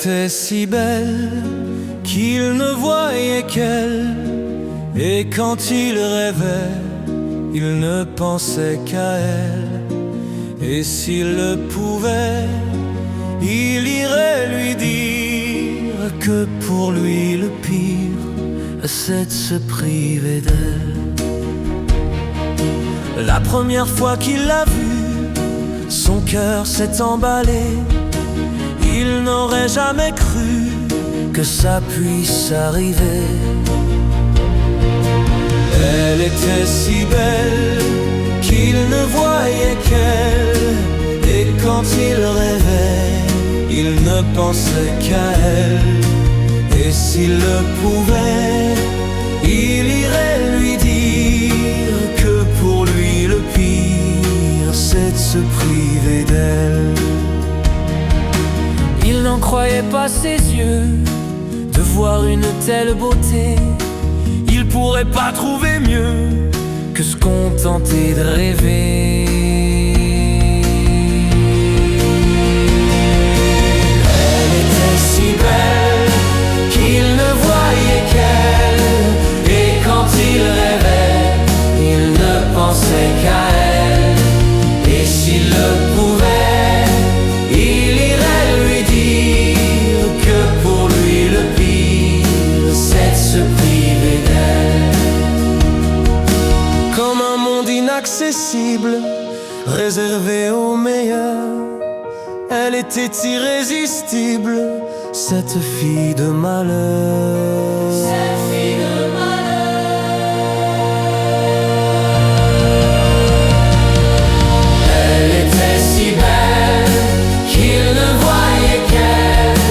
était si belle qu'il ne voyait qu'elle, et quand il rêvait, il ne pensait qu'à elle. Et s'il le pouvait, il irait lui dire que pour lui le pire, c'est de se priver d'elle. La première fois qu'il l'a vue, son cœur s'est emballé. Il n'aurait jamais cru que ça puisse arriver. Elle était si belle qu'il ne voyait qu'elle, et quand il rêvait, il ne pensait qu'à elle. Et s'il le pouvait, il irait lui dire que pour lui le pire, c'est de se priver d'elle. Il n'en croyait pas ses yeux de voir une telle beauté. Il pourrait pas trouver mieux que se contenter de rêver. Elle était si belle qu'il ne voyait qu'elle, et quand il rêvait, il ne pensait qu'à elle. Et s'il le pouvait, il irait lui dire que pour lui le pire, c'est de se priver d'elle. Comme un monde inaccessible, réservé aux meilleurs, elle était irrésistible, cette fille de malheur. Cette fille de malheur. Elle était si belle qu'il ne voyait qu'elle,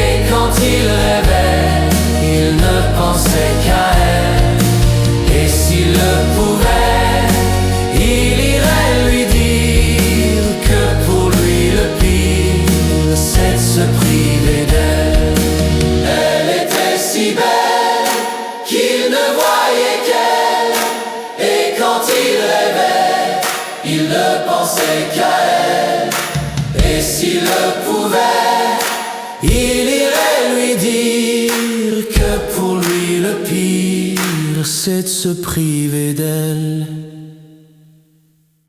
et quand il rêvait, il ne pensait qu'à elle. Et s'il le pouvait, il irait lui dire que pour lui le pire, c'est de se priver d'elle. Elle était si belle qu'il ne voyait qu'elle, et quand il rêvait, il ne pensait qu'à elle. Et s'il le pouvait, il irait lui dire que pour lui le pire, c'est de se priver d'elle.